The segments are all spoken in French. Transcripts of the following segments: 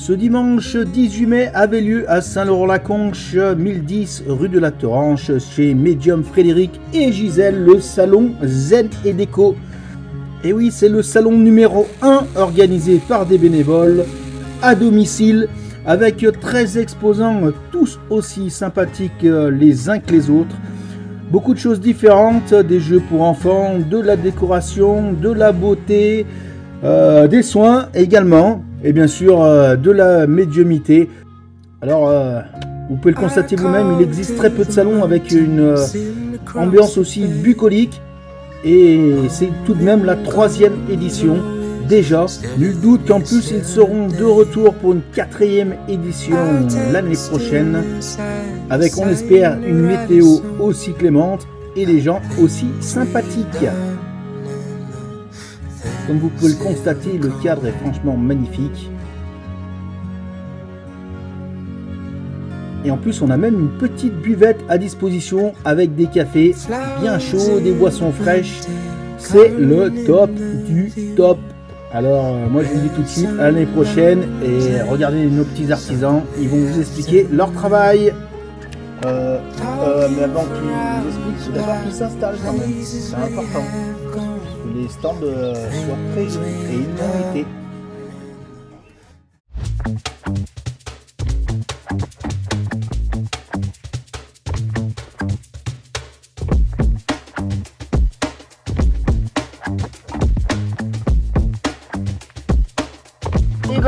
Ce dimanche 18 mai avait lieu à Saint-Laurent-la-Conche, 1010 rue de la Toranche, chez Medium Frédéric et Gisèle, le salon Zen et Déco. Et oui, c'est le salon numéro 1 organisé par des bénévoles à domicile, avec 13 exposants tous aussi sympathiques les uns que les autres. Beaucoup de choses différentes, des jeux pour enfants, de la décoration, de la beauté, des soins également, et bien sûr de la médiumnité. Alors, vous pouvez le constater vous-même, il existe très peu de salons avec une ambiance aussi bucolique, et c'est tout de même la 3e édition. Déjà, nul doute qu'en plus ils seront de retour pour une 4e édition l'année prochaine, avec on espère une météo aussi clémente et des gens aussi sympathiques. Comme vous pouvez le constater, le cadre est franchement magnifique. Et en plus on a même une petite buvette à disposition avec des cafés bien chauds, des boissons fraîches. C'est le top du top. Alors moi je vous dis tout de suite à l'année prochaine et regardez nos petits artisans, ils vont vous expliquer leur travail. Mais avant qu'ils vous expliquent, c'est d'abord qu'ils s'installent quand même, c'est important. Que les stands soient prêts et illuminés.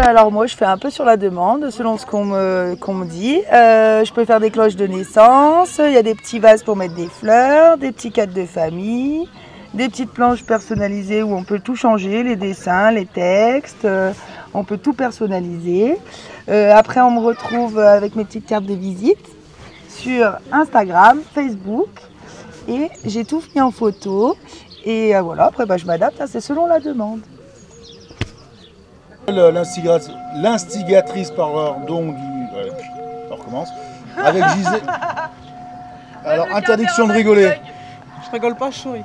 Alors moi je fais un peu sur la demande selon ce qu'on me dit. Je peux faire des cloches de naissance, il y a des petits vases pour mettre des fleurs, des petits cadres de famille, des petites planches personnalisées où on peut tout changer, les dessins, les textes, on peut tout personnaliser. Après on me retrouve avec mes petites cartes de visite sur Instagram, Facebook et j'ai tout mis en photo et voilà, après je m'adapte, c'est selon la demande. L'instigatrice pardon du... on recommence. Avec Gisèle. Alors, interdiction de rigoler. Je rigole pas, je souris.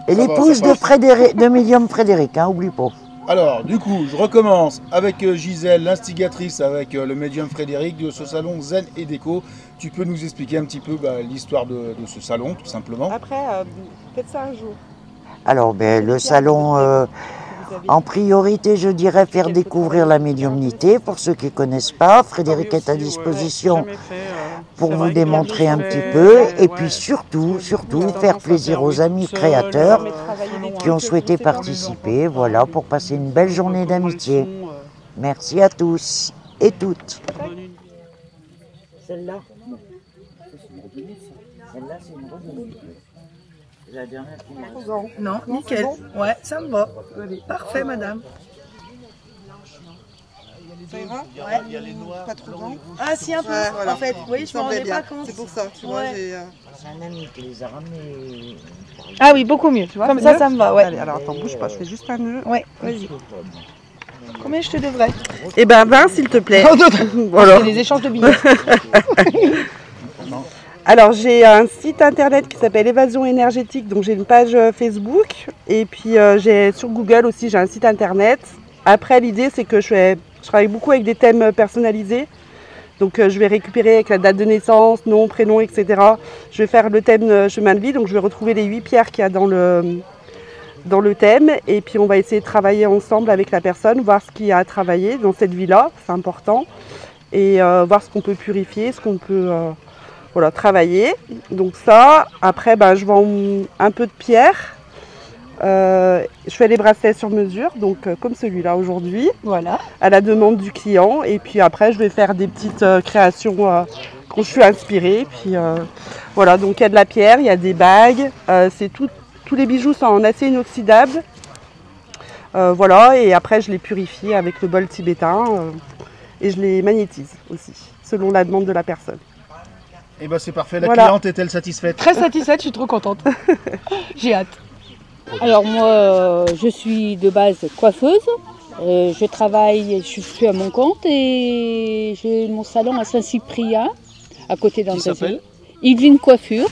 Et l'épouse de Medium Frédéric, hein, oublie pas. Alors, du coup, je recommence avec Gisèle, l'instigatrice, avec le Medium Frédéric de ce salon Zen et Déco. Tu peux nous expliquer un petit peu l'histoire de ce salon, tout simplement. Après, faites ça un jour. Alors, le salon... en priorité, je dirais faire découvrir la médiumnité pour ceux qui ne connaissent pas. Frédéric est à disposition pour vous démontrer un petit peu. Et puis surtout, faire plaisir aux amis créateurs qui ont souhaité participer. Voilà, pour passer une belle journée d'amitié. Merci à tous et toutes. Celle-là, c'est une remise. La dernière qui Non, nickel. Ouais, ça me va. Parfait, madame. Ça ira Ouais. Il y a les noirs. Pas trop grand. Ah, si, un peu. Ouais, voilà. En fait, oui, je m'en rendais pas compte. C'est pour ça, tu vois. C'est un ami qui les a ramenés. Ah oui, beaucoup mieux. Tu vois, comme ça me va, ouais. Allez, alors attends, bouge pas, je fais juste un nœud. Ouais, vas-y. Combien je te devrais? Eh ben 20 s'il te plaît. Voilà. C'est des échanges de billets. Alors j'ai un site internet qui s'appelle Évasion énergétique, donc j'ai une page Facebook et puis j'ai sur Google aussi j'ai un site internet. Après l'idée c'est que je travaille beaucoup avec des thèmes personnalisés, donc je vais récupérer avec la date de naissance, nom, prénom, etc. Je vais faire le thème chemin de vie, donc je vais retrouver les 8 pierres qu'il y a dans le thème et puis on va essayer de travailler ensemble avec la personne, voir ce qu'il y a à travailler dans cette vie-là, c'est important, et voir ce qu'on peut purifier, ce qu'on peut... Voilà, travailler. Donc ça, après, je vends un peu de pierre. Je fais les bracelets sur mesure, donc comme celui-là aujourd'hui. Voilà. À la demande du client. Et puis après, je vais faire des petites créations quand je suis inspirée. Puis voilà, donc il y a de la pierre, il y a des bagues. Tous les bijoux sont en acier inoxydable. Voilà, et après, je les purifie avec le bol tibétain. Et je les magnétise aussi, selon la demande de la personne. Et c'est parfait, la cliente est-elle satisfaite? Très satisfaite, je suis trop contente. J'ai hâte. Alors moi, je suis de base coiffeuse. Je travaille, je suis à mon compte et j'ai mon salon à Saint-Cyprien, à côté d'Andrézieux. Yveline Coiffure.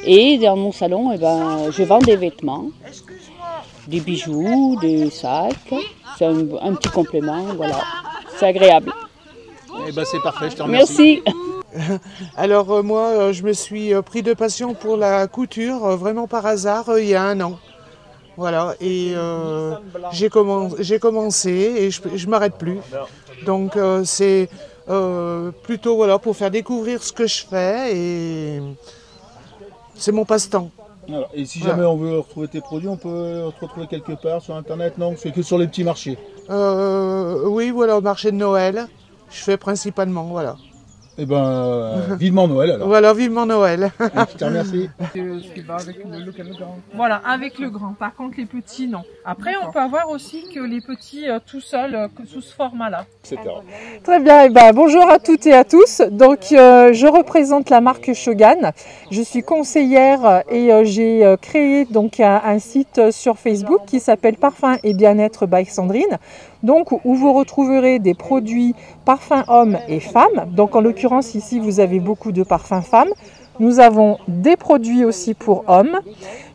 Et dans mon salon, je vends des vêtements, des bijoux, des sacs. C'est un petit complément, voilà. c'est agréable. Eh ben c'est parfait, je te remercie. Merci. Alors moi, je me suis pris de passion pour la couture, vraiment par hasard, il y a 1 an. Voilà, et j'ai commencé et je ne m'arrête plus. Donc c'est plutôt voilà, pour faire découvrir ce que je fais et c'est mon passe-temps. Alors, et si jamais on veut retrouver tes produits, on peut te retrouver quelque part sur internet? Non, c'est que sur les petits marchés. Oui, voilà, au marché de Noël, je fais principalement, voilà. Eh ben, vivement Noël alors. Voilà, vivement Noël. Je te remercie. Ce qui va avec le grand. Voilà, avec le grand. Par contre, les petits, non. Après, on peut avoir aussi que les petits tout seuls, sous ce format-là. Très bien, et bonjour à toutes et à tous. Donc, je représente la marque Shogan. Je suis conseillère et j'ai créé donc un site sur Facebook qui s'appelle Parfums et Bien-être by Sandrine. Donc, où vous retrouverez des produits parfums hommes et femmes. Donc, en l'occurrence, ici, vous avez beaucoup de parfums femmes. Nous avons des produits aussi pour hommes.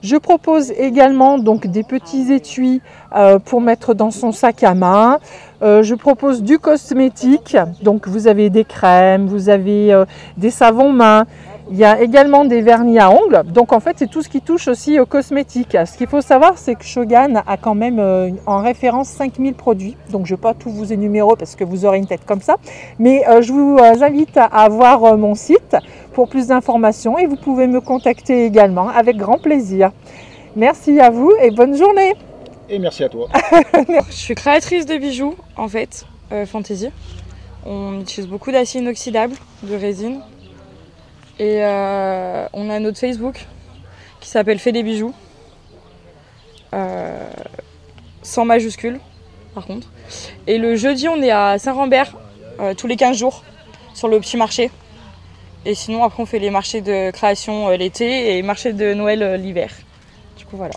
Je propose également donc des petits étuis pour mettre dans son sac à main. Je propose du cosmétique. Donc, vous avez des crèmes, vous avez des savons mains. Il y a également des vernis à ongles. Donc en fait, c'est tout ce qui touche aussi aux cosmétiques. Ce qu'il faut savoir, c'est que Shogan a quand même en référence 5000 produits. Donc je ne vais pas tout vous énumérer parce que vous aurez une tête comme ça. Mais je vous invite à voir mon site pour plus d'informations et vous pouvez me contacter également avec grand plaisir. Merci à vous et bonne journée. Et merci à toi. Je suis créatrice de bijoux en fait, fantasy. On utilise beaucoup d'acier inoxydable, de résine. Et on a notre Facebook qui s'appelle Fait des bijoux, sans majuscule par contre. Et le jeudi on est à Saint-Rambert tous les 15 jours sur le petit marché. Et sinon après on fait les marchés de création l'été et marchés de Noël l'hiver. Du coup voilà.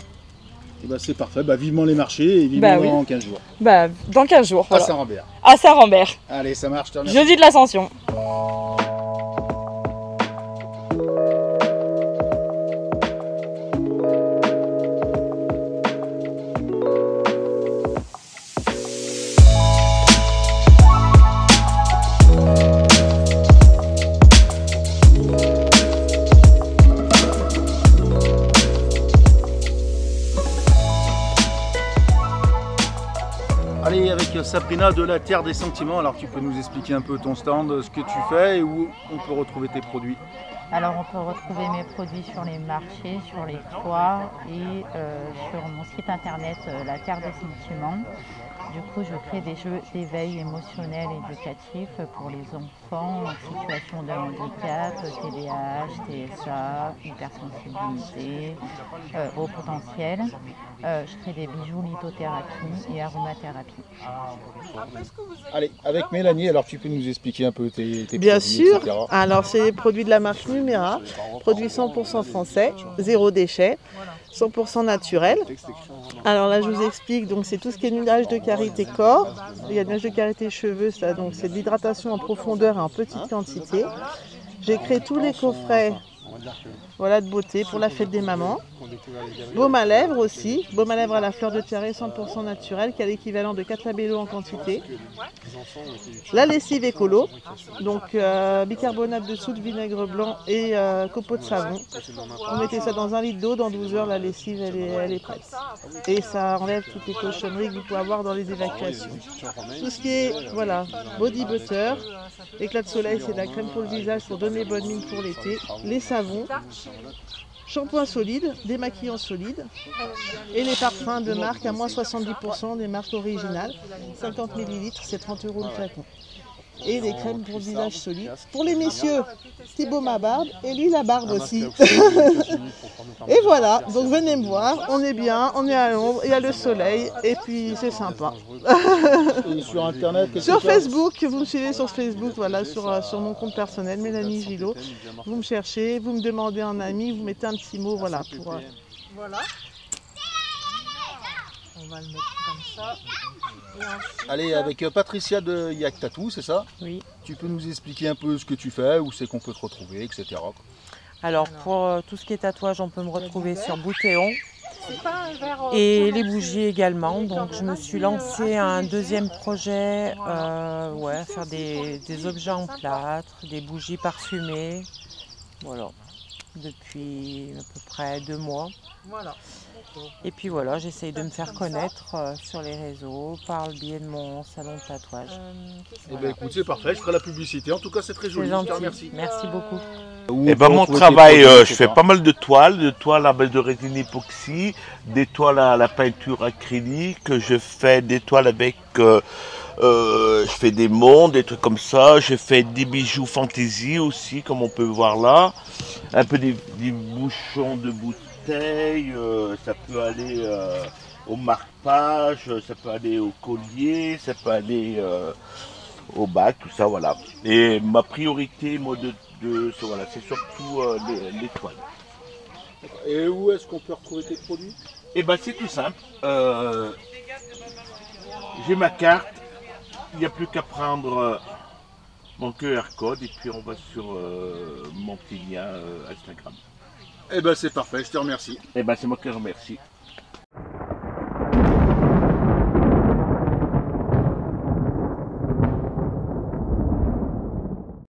Et c'est parfait, vivement les marchés et vivement oui. dans 15 jours. Dans 15 jours. À voilà. Saint-Rambert. À Saint-Rambert. Allez, ça marche, je te remercie. Jeudi de l'Ascension. Allez, avec Sabrina de la Terre des Sentiments, alors tu peux nous expliquer un peu ton stand, ce que tu fais et où on peut retrouver tes produits? Alors on peut retrouver mes produits sur les marchés, sur les foires et sur mon site internet La Terre des Sentiments. Du coup, je crée des jeux d'éveil émotionnel et éducatif pour les enfants en situation de handicap, TDAH, TSA, hypersensibilité, haut potentiel. Je crée des bijoux lithothérapie et aromathérapie. Allez, avec Mélanie, alors tu peux nous expliquer un peu tes Bien produits, sûr, etc. alors c'est des produits de la marque Numera, produits 100% français, zéro déchet, 100% naturel. Alors là je vous explique, donc c'est tout ce qui est nuage de karité corps, il y a nuage de karité cheveux, ça, donc c'est de l'hydratation en profondeur et en petite quantité. J'ai créé tous les coffrets voilà, de beauté pour la fête des mamans. Baume à lèvres aussi, baume à lèvres à la fleur de tiare 100% naturel qui a l'équivalent de 4 labellos en quantité. La lessive écolo, donc bicarbonate de soude, vinaigre blanc et copeaux de savon. On mettait ça dans 1 litre d'eau, dans 12 heures la lessive elle est prête. Et ça enlève toutes les cochonneries que vous pouvez avoir dans les évacuations. Tout ce qui est voilà, body butter, l'éclat de soleil c'est de la crème pour le visage pour donner bonne mine pour l'été, les savons, shampoing solide, démaquillant solide et les parfums de marque à moins 70% des marques originales, 50 ml, c'est 30 € le flacon. Et des crèmes pour le visage solide. Pour les messieurs, Thibaut ma barbe et lui la barbe aussi. Et voilà, donc venez me voir, on est bien, on est à l'ombre, il y a le soleil et puis c'est sympa. Et sur internet, sur Facebook, vous me suivez sur Facebook, voilà, sur mon compte personnel, Mélanie Gillot. Vous me cherchez, vous me demandez un ami, vous mettez un petit mot, voilà. Voilà. On va le mettre comme ça. Allez, avec Patricia de Yak Tattoo, c'est ça? Oui. Tu peux nous expliquer un peu ce que tu fais, où c'est qu'on peut te retrouver, etc. Alors pour tout ce qui est tatouage, on peut me retrouver sur Boutéon, Et les bougies également. Donc je me suis lancée à un deuxième projet, ouais, faire des objets en plâtre, des bougies parfumées. Voilà, depuis à peu près 2 mois. Voilà. Et puis voilà, j'essaye de me faire connaître sur les réseaux par le biais de mon salon de tatouage. Eh bien écoute, c'est parfait, je ferai la publicité. En tout cas, c'est très joli. C'est gentil. Je te remercie. Merci beaucoup. Eh ben, mon travail, je fais pas mal de toiles à base de résine époxy, des toiles à la peinture acrylique, je fais des toiles avec, je fais des mondes, des trucs comme ça, je fais des bijoux fantaisie aussi, comme on peut voir là, un peu des bouchons de bouteilles, ça peut aller au marque-page, ça peut aller au collier, ça peut aller au bac, tout ça, voilà. Et ma priorité, moi, voilà, c'est surtout les toiles. Et où est-ce qu'on peut retrouver tes produits? Eh ben c'est tout simple. J'ai ma carte, il n'y a plus qu'à prendre mon QR code et puis on va sur mon petit lien Instagram. Eh ben c'est parfait, je te remercie. Eh ben c'est moi qui te remercie.